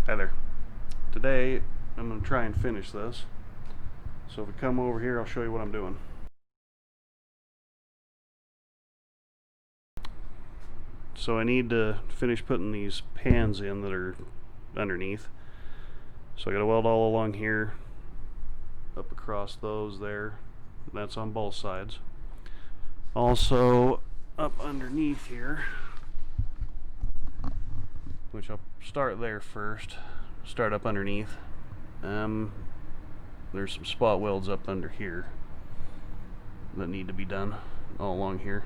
Hi there. Today I'm going to try and finish this. So if we come over here, I'll show you what I'm doing. So I need to finish putting these pans in that are underneath. So I got to weld all along here, up across those there. That's on both sides. Also up underneath here, which I'll start there first. Start up underneath. There's some spot welds up under here that need to be done all along here.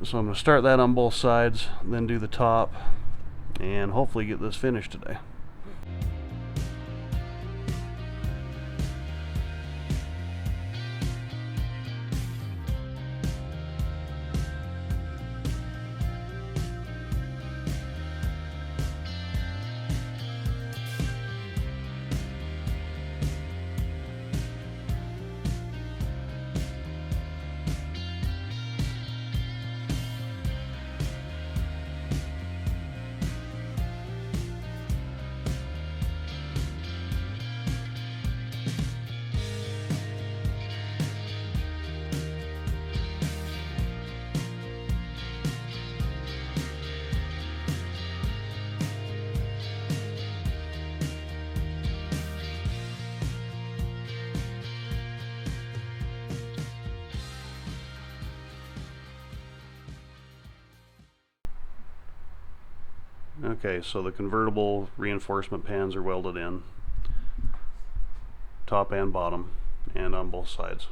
So I'm going to start that on both sides, then do the top, and hopefully get this finished today. Okay, so the convertible reinforcement pans are welded in, top and bottom, and on both sides.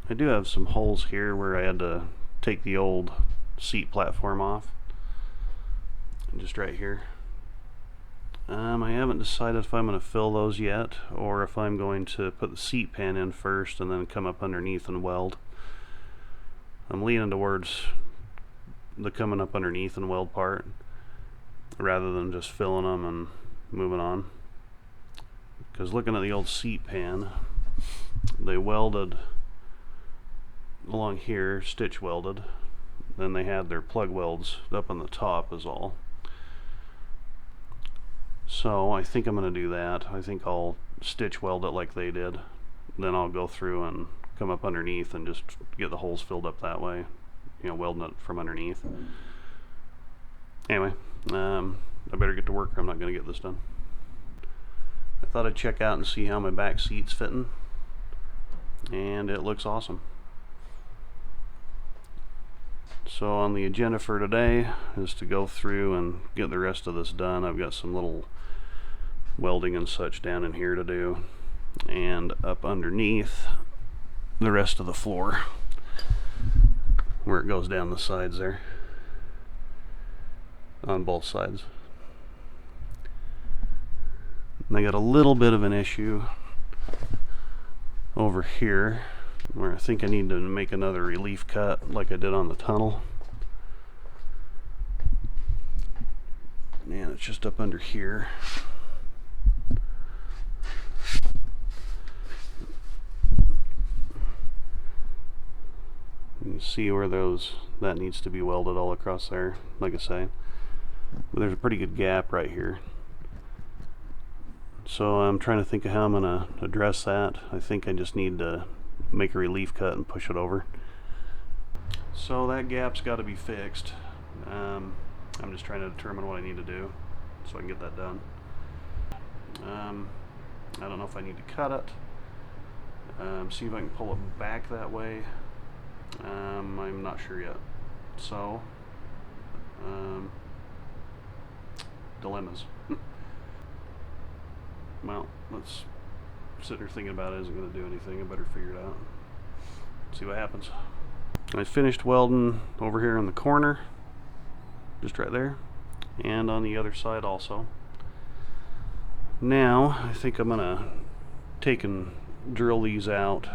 I do have some holes here where I had to take the old seat platform off, just right here. I haven't decided if I'm going to fill those yet, or if I'm going to put the seat pan in first and then come up underneath and weld. I'm leaning towards the coming up underneath and weld part, rather than just filling them and moving on. Because looking at the old seat pan, they welded along here, stitch welded, then they had their plug welds up on the top is all. So I think I'm going to do that. I think I'll stitch weld it like they did, then I'll go through and come up underneath and just get the holes filled up that way, you know, welding it from underneath. Anyway, I better get to work or I'm not going to get this done. I thought I'd check out and see how my back seat's fitting, and it looks awesome. So on the agenda for today is to go through and get the rest of this done. I've got some little welding and such down in here to do, and up underneath the rest of the floor where it goes down the sides there, on both sides. And I got a little bit of an issue over here where I think I need to make another relief cut like I did on the tunnel. Man, it's just up under here. You can see where that needs to be welded all across there, like I say. But there's a pretty good gap right here. So I'm trying to think of how I'm going to address that. I think I just need to make a relief cut and push it over. So that gap's got to be fixed. I'm just trying to determine what I need to do so I can get that done. I don't know if I need to cut it. See if I can pull it back that way. I'm not sure yet. So, dilemmas. Well, let's sit here thinking about it. Isn't going to do anything. I better figure it out. See what happens. I finished welding over here in the corner, just right there, and on the other side also. Now I think I'm gonna take and drill these out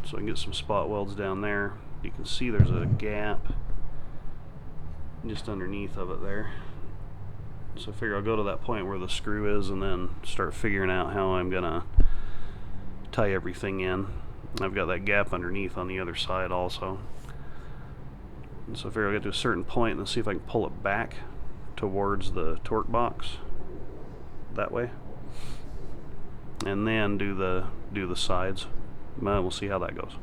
so I can get some spot welds down there. You can see there's a gap just underneath of it there. So I figure I'll go to that point where the screw is and then start figuring out how I'm gonna tie everything in. I've got that gap underneath on the other side also. And so I figure I'll get to a certain point and see if I can pull it back to towards the torque box that way, and then do the sides. We'll see how that goes.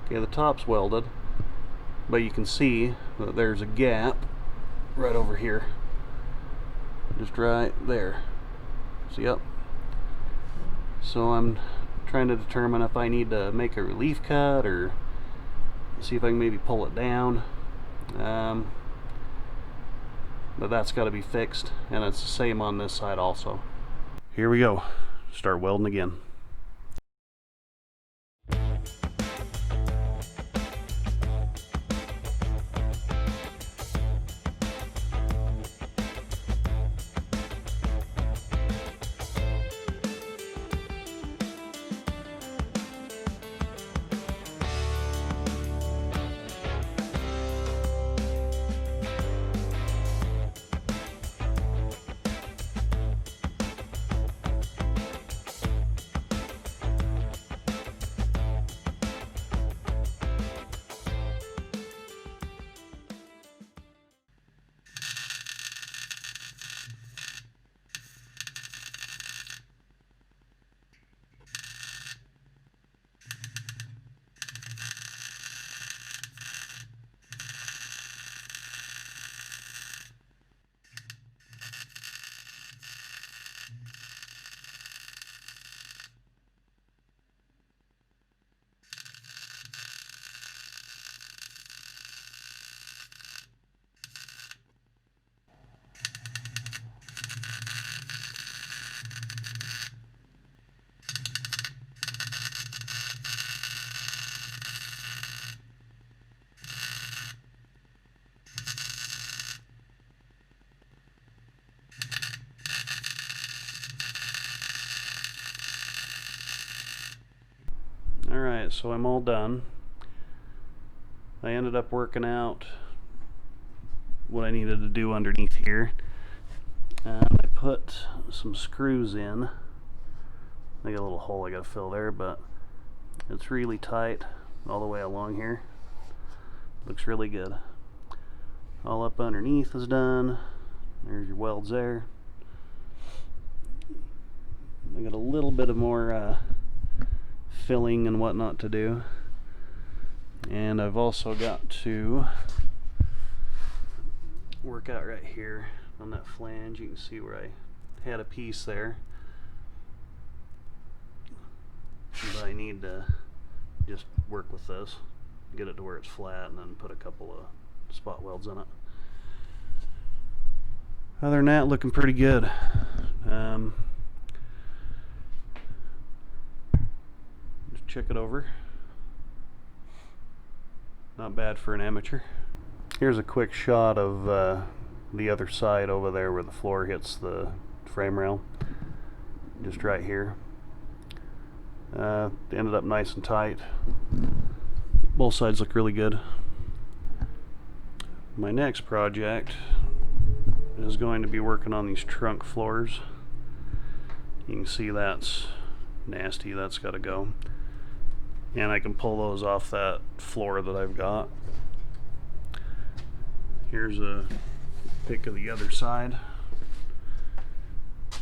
Okay, the top's welded, but you can see that there's a gap right over here, just right there. So yep. So I'm trying to determine if I need to make a relief cut or see if I can maybe pull it down. But that's got to be fixed, and it's the same on this side also. Here we go. Start welding again. Alright, so I'm all done. I ended up working out what I needed to do underneath here. I put some screws in. I got a little hole I gotta fill there, but it's really tight all the way along here. Looks really good. All up underneath is done. There's your welds there. I got a little bit of more filling and whatnot to do, and I've also got to work out right here on that flange. You can see where I had a piece there, but I need to just work with this, get it to where it's flat, and then put a couple of spot welds in it. Other than that, looking pretty good. Check it over. Not bad for an amateur. Here's a quick shot of the other side over there where the floor hits the frame rail. Just right here. Ended up nice and tight. Both sides look really good. My next project is going to be working on these trunk floors. You can see that's nasty. That's got to go. And I can pull those off that floor that I've got. Here's a pic of the other side.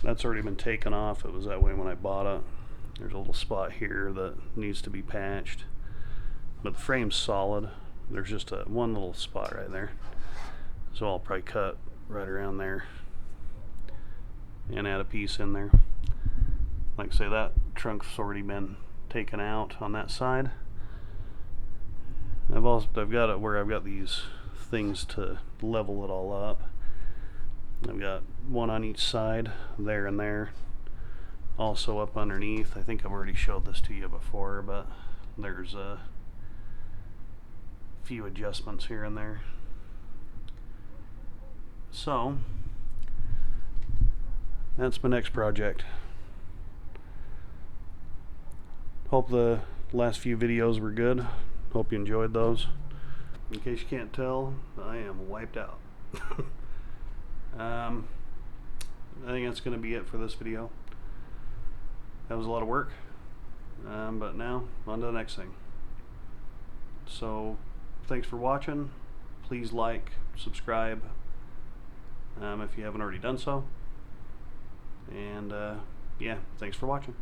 That's already been taken off. It was that way when I bought it. There's a little spot here that needs to be patched, but the frame's solid. There's just one little spot right there, so I'll probably cut right around there and add a piece in there. Like I say, that trunk's already been taken out on that side. I've got it where I've got these things to level it all up. I've got one on each side, there and there. Also up underneath. I think I've already showed this to you before, but there's a few adjustments here and there. So that's my next project. Hope the last few videos were good. Hope you enjoyed those. In case you can't tell, I am wiped out. I think that's going to be it for this video. That was a lot of work, but now on to the next thing. So thanks for watching. Please like, subscribe if you haven't already done so, and yeah, thanks for watching.